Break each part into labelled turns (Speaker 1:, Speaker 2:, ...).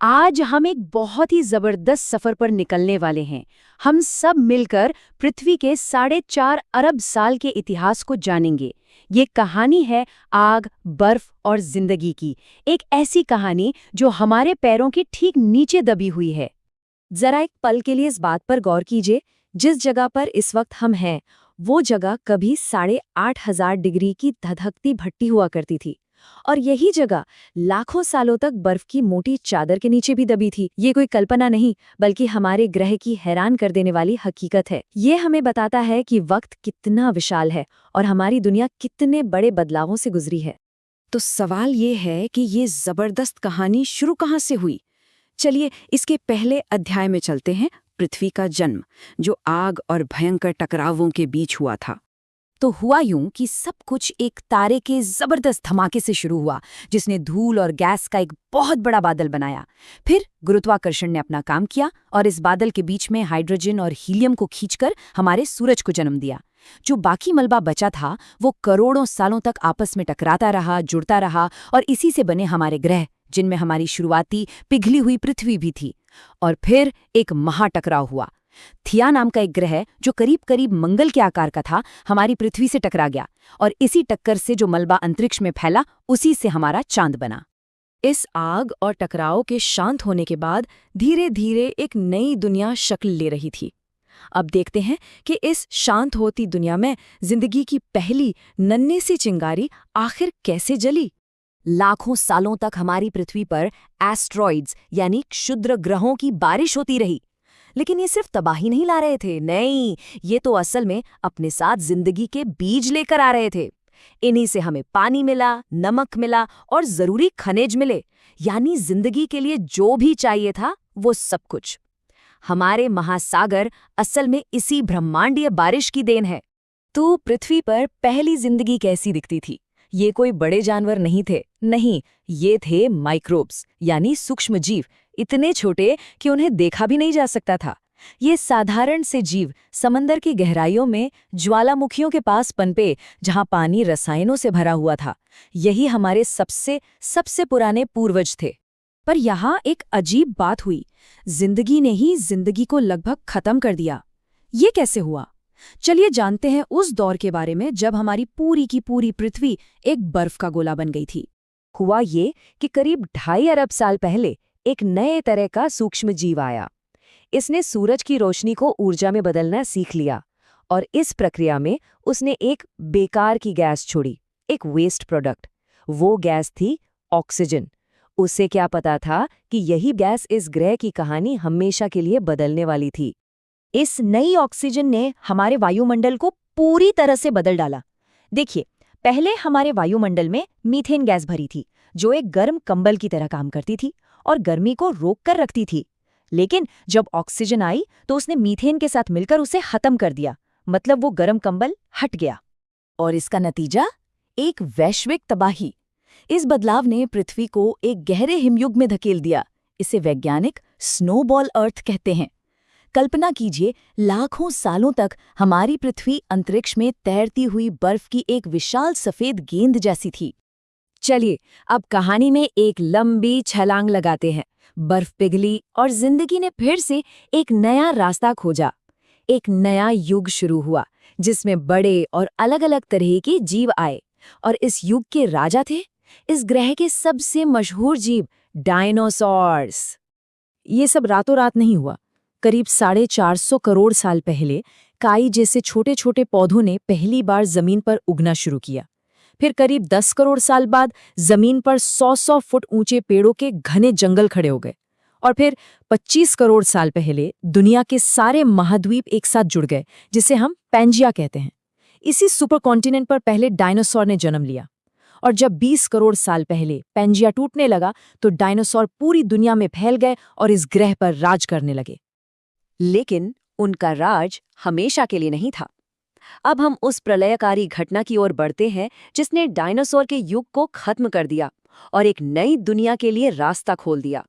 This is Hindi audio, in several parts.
Speaker 1: आज हम एक बहुत ही जबरदस्त सफर पर निकलने वाले हैं। हम सब मिलकर पृथ्वी के 4.5 अरब साल के इतिहास को जानेंगे। ये कहानी है आग, बर्फ और जिंदगी की। एक ऐसी कहानी जो हमारे पैरों के ठीक नीचे दबी हुई है। जरा एक पल के लिए इस बात पर गौर कीजिए, जिस जगह पर इस वक्त हम हैं, वो जगह कभी 8,500 डिग्री की धधकती भट्टी हुआ करती थी। और यही जगह लाखों सालों तक बर्फ की मोटी चादर के नीचे भी दबी थी। ये कोई कल्पना नहीं, बल्कि हमारे ग्रह की हैरान कर देने वाली हकीकत है। ये हमें बताता है कि वक्त कितना विशाल है और हमारी दुनिया कितने बड़े बदलावों से गुजरी है।
Speaker 2: तो सवाल ये है कि ये जबरदस्त कहानी शुरू कहाँ से हुई। चलिए इसके पहले अध्याय में चलते हैं, पृथ्वी का जन्म, जो आग और भयंकर टकरावों के बीच हुआ था। तो हुआ यूं कि सब कुछ एक तारे के जबरदस्त धमाके से शुरू हुआ, जिसने धूल और गैस का एक बहुत बड़ा बादल बनाया। फिर गुरुत्वाकर्षण ने अपना काम किया और इस बादल के बीच में हाइड्रोजन और हीलियम को खींचकर हमारे सूरज को जन्म दिया। जो बाकी मलबा बचा था वो करोड़ों सालों तक आपस में टकराता रहा, जुड़ता रहा, और इसी से बने हमारे ग्रह, जिनमें हमारी शुरुआती पिघली हुई पृथ्वी भी थी। और फिर एक महाटकराव हुआ। थिया नाम का एक ग्रह, जो करीब करीब मंगल के आकार का था, हमारी पृथ्वी से टकरा गया, और इसी टक्कर से जो मलबा अंतरिक्ष में फैला, उसी से हमारा चांद बना। इस आग और टकराव के शांत होने के बाद धीरे धीरे एक नई दुनिया शक्ल ले रही थी। अब देखते हैं कि इस शांत होती दुनिया में जिंदगी की पहली नन्ही सी चिंगारी आखिर कैसे जली। लाखों सालों तक हमारी पृथ्वी पर एस्ट्रॉइड्स यानी क्षुद्र ग्रहों की बारिश होती रही। लेकिन ये सिर्फ तबाही नहीं ला रहे थे, नहीं, ये तो असल में अपने साथ जिंदगी के बीज लेकर आ रहे थे। इन्हीं से हमें पानी मिला, नमक मिला और जरूरी खनिज मिले, यानी जिंदगी के लिए जो भी चाहिए था वो सब कुछ। हमारे महासागर असल में इसी ब्रह्मांडीय बारिश की देन है। तो पृथ्वी पर पहली जिंदगी कैसी दिखती थी? ये कोई बड़े जानवर नहीं थे, नहीं, ये थे माइक्रोब्स यानी सूक्ष्म जीव, इतने छोटे कि उन्हें देखा भी नहीं जा सकता था। ये साधारण से जीव समंदर की गहराइयों में ज्वालामुखियों के पास पनपे, जहां पानी रसायनों से भरा हुआ था। यही हमारे सबसे पुराने पूर्वज थे। पर यहाँ एक अजीब बात हुई, जिंदगी ने ही जिंदगी को लगभग खत्म कर दिया। ये कैसे हुआ? चलिए जानते हैं उस दौर के बारे में जब हमारी पूरी की पूरी पृथ्वी एक बर्फ का गोला बन गई थी। हुआ ये कि करीब 2.5 अरब साल पहले एक नए तरह का सूक्ष्म जीव आया। इसने सूरज की रोशनी को ऊर्जा में बदलना सीख लिया, और इस प्रक्रिया में उसने एक बेकार की गैस छोड़ी, एक वेस्ट प्रोडक्ट। वो गैस थी ऑक्सीजन। उसे क्या पता था कि यही गैस इस ग्रह की कहानी हमेशा के लिए बदलने वाली थी। इस नई ऑक्सीजन ने हमारे वायुमंडल को पूरी तरह से बदल डाला। देखिए, पहले हमारे वायुमंडल में मीथेन गैस भरी थी, जो एक गर्म कंबल की तरह काम करती थी और गर्मी को रोक कर रखती थी। लेकिन जब ऑक्सीजन आई तो उसने मीथेन के साथ मिलकर उसे खत्म कर दिया, मतलब वो गर्म कंबल हट गया। और इसका नतीजा? एक वैश्विक तबाही। इस बदलाव ने पृथ्वी को एक गहरे हिमयुग में धकेल दिया। इसे वैज्ञानिक स्नोबॉल अर्थ कहते हैं। कल्पना कीजिए, लाखों सालों तक हमारी पृथ्वी अंतरिक्ष में तैरती हुई बर्फ की एक विशाल सफेद गेंद जैसी थी। चलिए अब कहानी में एक लंबी छलांग लगाते हैं। बर्फ पिघली और जिंदगी ने फिर से एक नया रास्ता खोजा। एक नया युग शुरू हुआ, जिसमें बड़े और अलग अलग तरह के जीव आए, और इस युग के राजा थे इस ग्रह के सबसे मशहूर जीव, डायनासोर्स। ये सब रातों रात नहीं हुआ। करीब 450 करोड़ साल पहले काई जैसे छोटे छोटे पौधों ने पहली बार जमीन पर उगना शुरू किया। फिर करीब 10 करोड़ साल बाद जमीन पर 100 फुट ऊंचे पेड़ों के घने जंगल खड़े हो गए। और फिर 25 करोड़ साल पहले दुनिया के सारे महाद्वीप एक साथ जुड़ गए, जिसे हम पैंजिया कहते हैं। इसी सुपर कॉन्टिनेंट पर पहले डायनासोर ने जन्म लिया। और जब 20 करोड़ साल पहले पैंजिया टूटने लगा तो डायनासोर पूरी दुनिया में फैल गए और इस ग्रह पर राज करने लगे। लेकिन उनका राज हमेशा के लिए नहीं था। अब हम उस प्रलयकारी घटना की ओर बढ़ते हैं जिसने डायनासोर के युग को खत्म कर दिया और एक नई दुनिया के लिए रास्ता खोल दिया।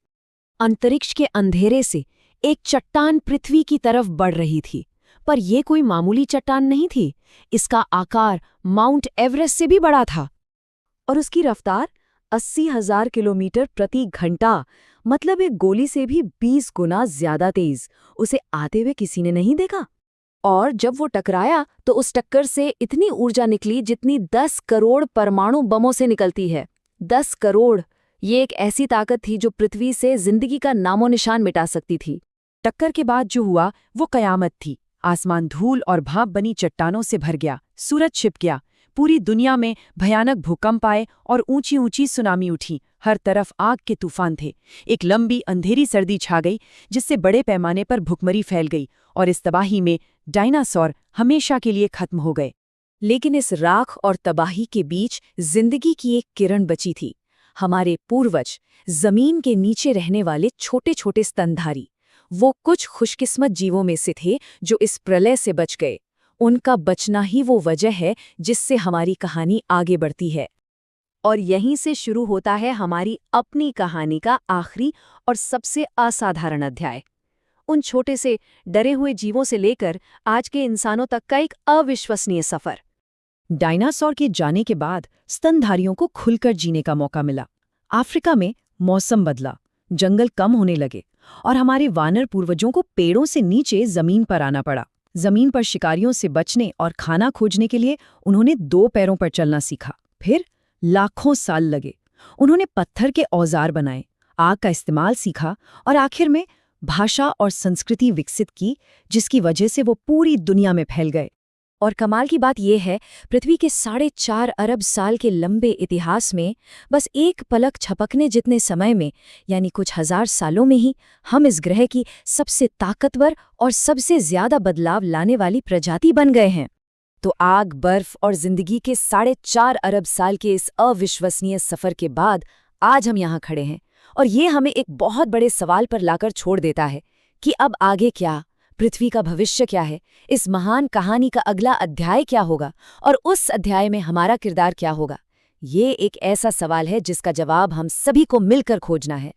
Speaker 2: अंतरिक्ष के अंधेरे से एक चट्टान पृथ्वी की तरफ बढ़ रही थी, पर यह कोई मामूली चट्टान नहीं थी। इसका आकार माउंट एवरेस्ट से भी बड़ा था, और उसकी रफ्तार
Speaker 1: 80,000 किलोमीटर प्रति घंटा, मतलब एक गोली से भी 20 गुना ज्यादा तेज। उसे आते हुए किसी ने नहीं देखा। और जब वो टकराया तो उस टक्कर से इतनी ऊर्जा निकली जितनी 10 करोड़ परमाणु बमों से निकलती है। 10 करोड़! ये एक ऐसी ताकत थी जो पृथ्वी से जिंदगी का नामो निशान मिटा सकती थी। टक्कर के बाद जो हुआ वो कयामत थी। आसमान धूल और भाप बनी चट्टानों से भर गया, सूरज छिप गया, पूरी दुनिया में भयानक भूकंप आए और ऊंची ऊंची सुनामी उठी। हर तरफ आग के तूफान थे। एक लंबी अंधेरी सर्दी छा गई जिससे बड़े पैमाने पर भुखमरी फैल गई और इस तबाही में डायनासोर हमेशा के लिए खत्म हो गए। लेकिन इस राख और तबाही के बीच जिंदगी की एक किरण बची थी। हमारे पूर्वज, जमीन के नीचे रहने वाले छोटे छोटे स्तनधारी, वो कुछ खुशकिस्मत जीवों में से थे जो इस प्रलय से बच गए। उनका बचना ही वो वजह है जिससे हमारी कहानी आगे बढ़ती है। और यहीं से शुरू होता है हमारी अपनी कहानी का आखिरी और सबसे असाधारण अध्याय। उन छोटे से डरे हुए जीवों से लेकर आज के इंसानों तक का एक अविश्वसनीय सफर। डायनासोर के जाने के बाद स्तनधारियों को खुलकर जीने का मौका मिला। अफ्रीका में मौसम बदला, जंगल कम होने लगे और हमारे वानर पूर्वजों को पेड़ों से नीचे जमीन पर आना पड़ा। जमीन पर शिकारियों से बचने और खाना खोजने के लिए उन्होंने 2 पैरों पर चलना सीखा। फिर लाखों साल लगे। उन्होंने पत्थर के औजार बनाए, आग का इस्तेमाल सीखा और आखिर में भाषा और संस्कृति विकसित की, जिसकी वजह से वो पूरी दुनिया में फैल गए। और कमाल की बात यह है, पृथ्वी के 4.5 अरब साल के लंबे इतिहास में बस एक पलक झपकने जितने समय में, यानी कुछ हजार सालों में ही, हम इस ग्रह की सबसे ताकतवर और सबसे ज्यादा बदलाव लाने वाली प्रजाति बन गए हैं। तो आग, बर्फ और जिंदगी के 4.5 अरब साल के इस अविश्वसनीय सफर के बाद आज हम यहाँ खड़े हैं और ये हमें एक बहुत बड़े सवाल पर लाकर छोड़ देता है कि अब आगे क्या, पृथ्वी का भविष्य क्या है, इस महान कहानी का अगला अध्याय क्या होगा और उस अध्याय में हमारा किरदार क्या होगा। ये एक ऐसा सवाल है जिसका जवाब हम सभी को मिलकर खोजना है।